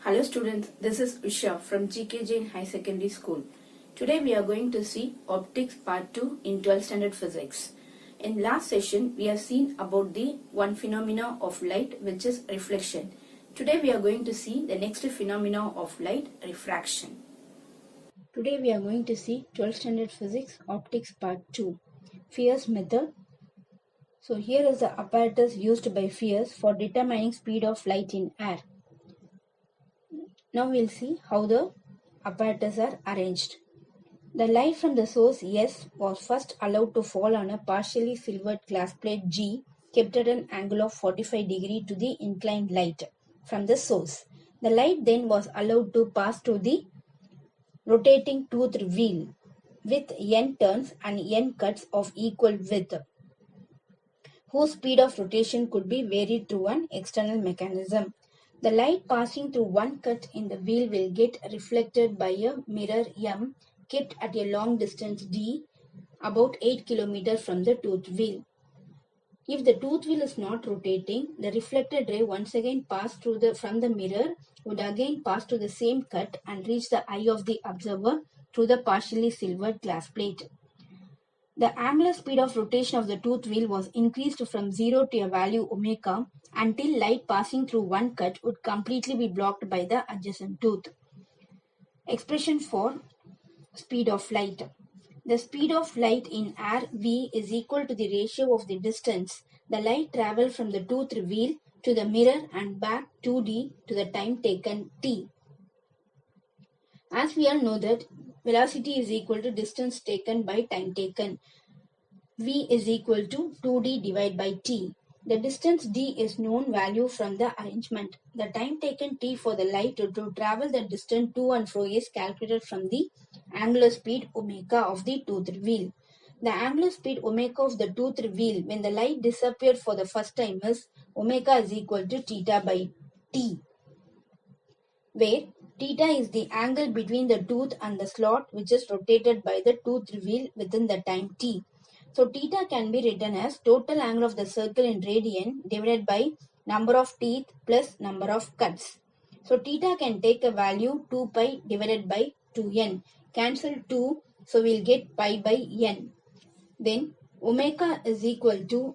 Hello students, this is Usha from GK Jain High Secondary School. Today we are going to see Optics Part 2 in 12th Standard Physics. In last session we have seen about the one phenomena of light, which is reflection. Today we are going to see the next phenomena of light, refraction. Today we are going to see 12th Standard Physics Optics Part 2, Fierce method. So here is the apparatus used by Fierce for determining speed of light in air. Now we'll see how the apparatus are arranged. The light from the source S was first allowed to fall on a partially silvered glass plate G kept at an angle of 45 degrees to the inclined light from the source. The light then was allowed to pass through the rotating toothed wheel with N turns and N cuts of equal width, whose speed of rotation could be varied through an external mechanism. The light passing through one cut in the wheel will get reflected by a mirror M kept at a long distance D, about 8 km from the tooth wheel. If the tooth wheel is not rotating, the reflected ray once again passed from the mirror would again pass to the same cut and reach the eye of the observer through the partially silvered glass plate. The angular speed of rotation of the tooth wheel was increased from 0 to a value omega until light passing through one cut would completely be blocked by the adjacent tooth. Expression for speed of light. The speed of light in air V is equal to the ratio of the distance the light travelled from the tooth wheel to the mirror and back 2d to the time taken t. As we all know that velocity is equal to distance taken by time taken. V is equal to 2d divided by t. The distance d is known value from the arrangement. The time taken t for the light to travel the distance to and fro is calculated from the angular speed omega of the toothed wheel. The angular speed omega of the toothed wheel when the light disappeared for the first time is omega is equal to theta by t, where theta is the angle between the tooth and the slot which is rotated by the toothed wheel within the time t. So theta can be written as total angle of the circle in radian divided by number of teeth plus number of cuts. So theta can take a value 2 pi divided by 2n. Cancel 2, so we'll get pi by n. Then omega is equal to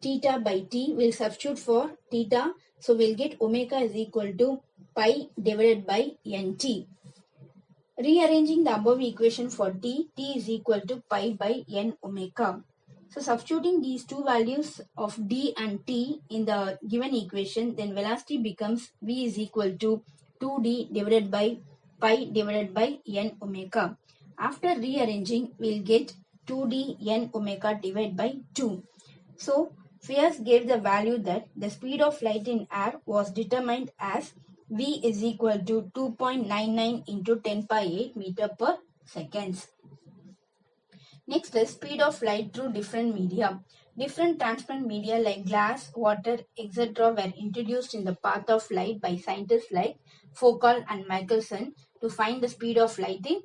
theta by t. We'll substitute for theta, so we'll get omega is equal to pi divided by nt. Rearranging the above equation for t is equal to pi by n omega. So substituting these two values of d and t in the given equation, then velocity becomes v is equal to 2d divided by pi divided by n omega. After rearranging, we'll get 2d n omega divided by 2. So Fierce gave the value that the speed of light in air was determined as V is equal to 2.99 into 10 by 8 meter per seconds. Next is speed of light through different media. Different transparent media like glass, water, etc. were introduced in the path of light by scientists like Foucault and Michelson to find the speed of light in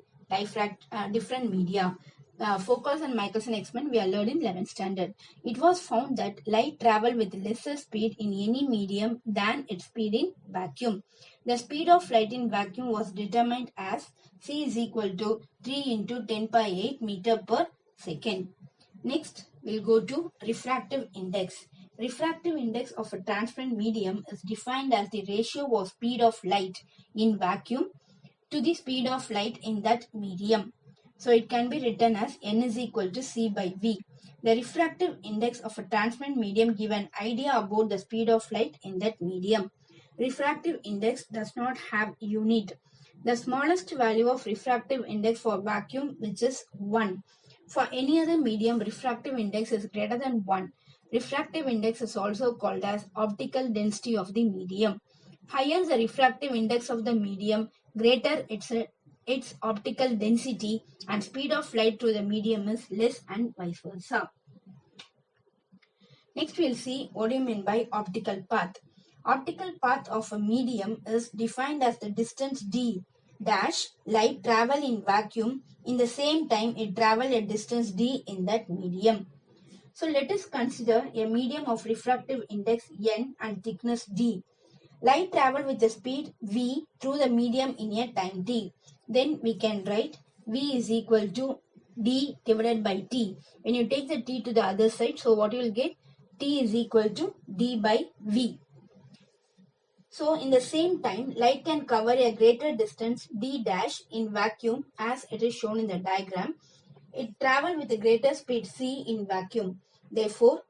different media. Foucault and Michelson experiment we are learned in 11th standard. It was found that light traveled with lesser speed in any medium than its speed in vacuum. The speed of light in vacuum was determined as c is equal to 3 into 10 by 8 meter per second. Next, we'll go to refractive index. Refractive index of a transparent medium is defined as the ratio of speed of light in vacuum to the speed of light in that medium. So it can be written as n is equal to c by v. The refractive index of a transparent medium gives an idea about the speed of light in that medium. Refractive index does not have unit. The smallest value of refractive index for vacuum, which is 1. For any other medium, refractive index is greater than 1. Refractive index is also called as optical density of the medium. Higher the refractive index of the medium, greater its optical density, and speed of light through the medium is less, and vice versa. Next we'll see what do you mean by optical path. Optical path of a medium is defined as the distance d dash light travel in vacuum in the same time it travel a distance d in that medium. So let us consider a medium of refractive index n and thickness d. Light travel with the speed v through the medium in a time t. Then we can write v is equal to d divided by t. When you take the t to the other side, so what you will get? T is equal to d by v. So in the same time, light can cover a greater distance d dash in vacuum as it is shown in the diagram. It travels with a greater speed c in vacuum. Therefore,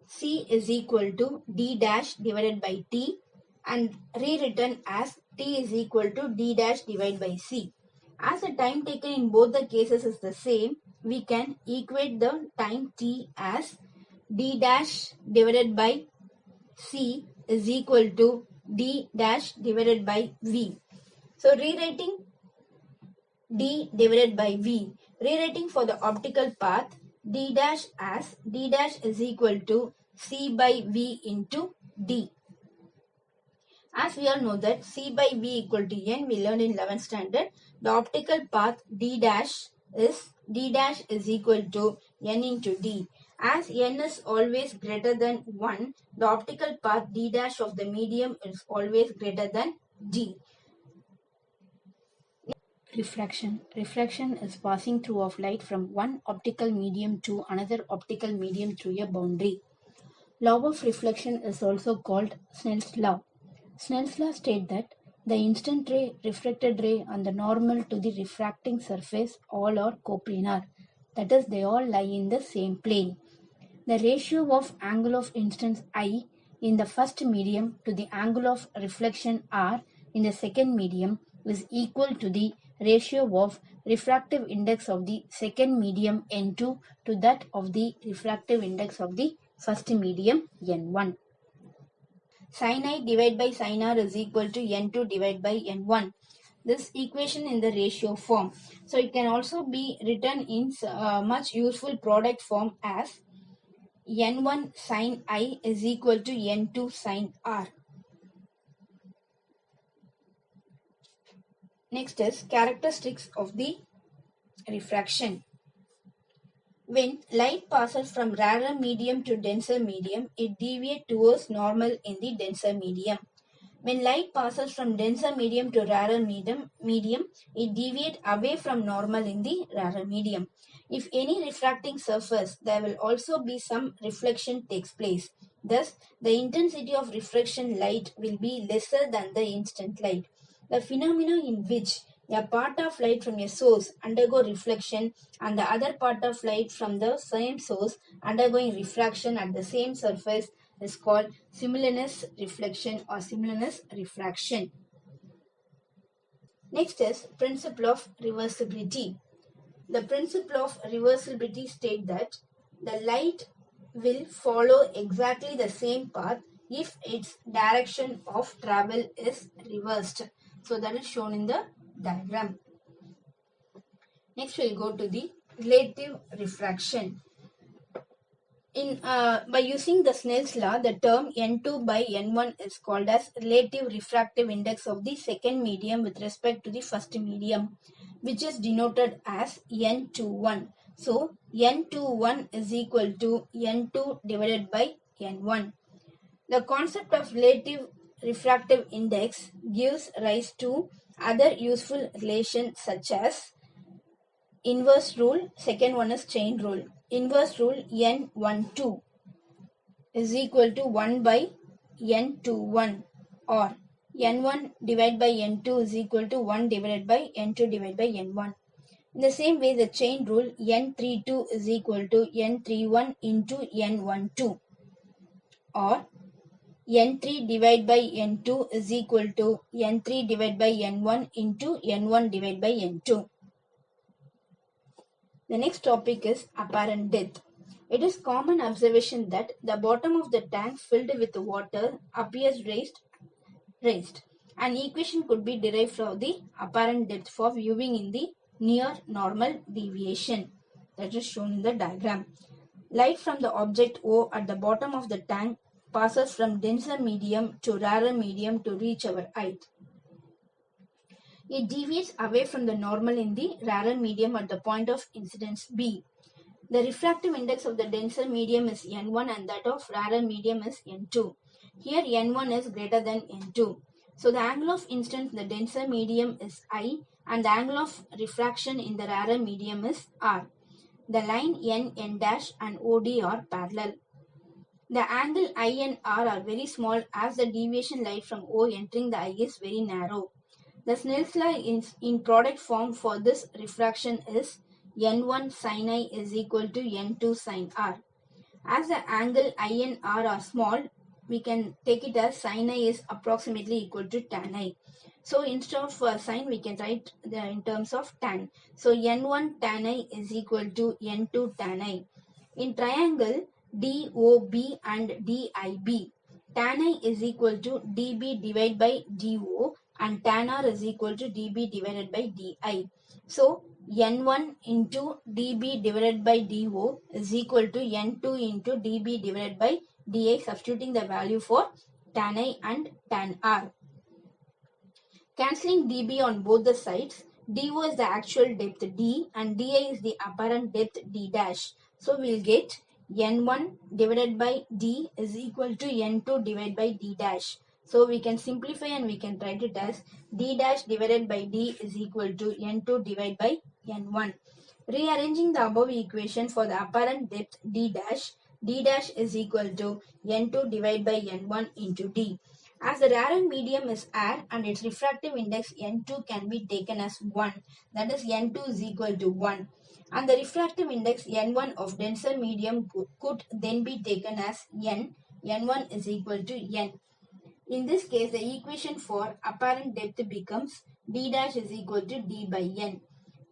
c is equal to d dash divided by t and rewritten as t is equal to d dash divided by c. As the time taken in both the cases is the same, we can equate the time t as d dash divided by c is equal to d dash divided by v. So rewriting d divided by v, rewriting for the optical path d dash as d dash is equal to c by v into d. As we all know that c by v equal to n, we learned in 11th standard, the optical path d dash is equal to n into d. As n is always greater than 1, the optical path d dash of the medium is always greater than d. Refraction. Refraction is passing through of light from one optical medium to another optical medium through a boundary. Law of reflection is also called Snell's law. Snell's law states that the incident ray, refracted ray, and the normal to the refracting surface all are coplanar. That is, they all lie in the same plane. The ratio of angle of incidence I in the first medium to the angle of reflection R in the second medium is equal to the ratio of refractive index of the second medium N2 to that of the refractive index of the first medium N1. Sin I divided by sin R is equal to N2 divided by N1. This equation in the ratio form. So it can also be written in much useful product form as N1 sin I is equal to N2 sin R. Next is characteristics of the refraction. When light passes from rarer medium to denser medium, it deviates towards normal in the denser medium. When light passes from denser medium to rarer medium, it deviates away from normal in the rarer medium. If any refracting surface, there will also be some reflection takes place. Thus, the intensity of refraction light will be lesser than the incident light. The phenomena in which a part of light from a source undergo reflection and the other part of light from the same source undergoing refraction at the same surface is called simultaneous reflection or simultaneous refraction. Next is principle of reversibility. The principle of reversibility states that the light will follow exactly the same path if its direction of travel is reversed. So that is shown in the diagram. Next we'll go to the relative refraction. By using the Snell's law, the term N2 by N1 is called as relative refractive index of the second medium with respect to the first medium, which is denoted as N21. So N21 is equal to N2 divided by N1. The concept of relative refractive index gives rise to other useful relations such as inverse rule. Second one is chain rule. Inverse rule N12 is equal to 1 by N21, or N1 divided by N2 is equal to 1 divided by N2 divided by N1. In the same way, the chain rule N32 is equal to N31 into N12, or N3 divided by N2 is equal to N3 divided by N1 into N1 divided by N2. The next topic is apparent depth. It is common observation that the bottom of the tank filled with water appears raised. An equation could be derived from the apparent depth for viewing in the near normal deviation, that is shown in the diagram. Light from the object O at the bottom of the tank passes from denser medium to rarer medium to reach our eye. It deviates away from the normal in the rarer medium at the point of incidence B. The refractive index of the denser medium is N1 and that of rarer medium is N2. Here n1 is greater than n2. So the angle of incidence in the denser medium is I and the angle of refraction in the rarer medium is R. The line n dash and OD are parallel. The angle I and R are very small as the deviation light from O entering the eye is very narrow. The Snell's law in product form for this refraction is n1 sin I is equal to n2 sin R. As the angle I and R are small, we can take it as sin I is approximately equal to tan I. So instead of sin, we can write in terms of tan. So n1 tan I is equal to n2 tan I. In triangle DOB and DIB, tan I is equal to DB divided by DO and tan R is equal to DB divided by DI. So n1 into dB divided by dO is equal to n2 into dB divided by dI, substituting the value for tan I and tan R. Cancelling dB on both the sides, dO is the actual depth d and di is the apparent depth d dash. So we'll get n1 divided by d is equal to n2 divided by d dash. So we can simplify and we can write it as d dash divided by d is equal to n2 divided by n1. Rearranging the above equation for the apparent depth d dash is equal to n2 divided by n1 into d. As the rarer medium is air and its refractive index n2 can be taken as 1, that is n2 is equal to 1. And the refractive index n1 of denser medium could then be taken as n1 is equal to n. In this case, the equation for apparent depth becomes d dash is equal to d by n.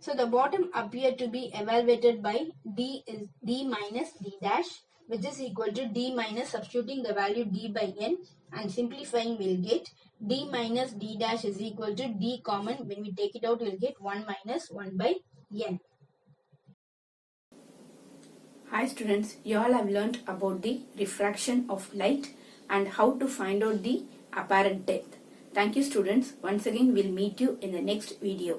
So the bottom appear to be evaluated by d minus d dash, which is equal to d minus, substituting the value d by n and simplifying, we'll get d minus d dash is equal to d common. When we take it out, we'll get 1 minus 1 by n. Hi students, you all have learnt about the refraction of light and how to find out the apparent depth. Thank you students. Once again, we'll meet you in the next video.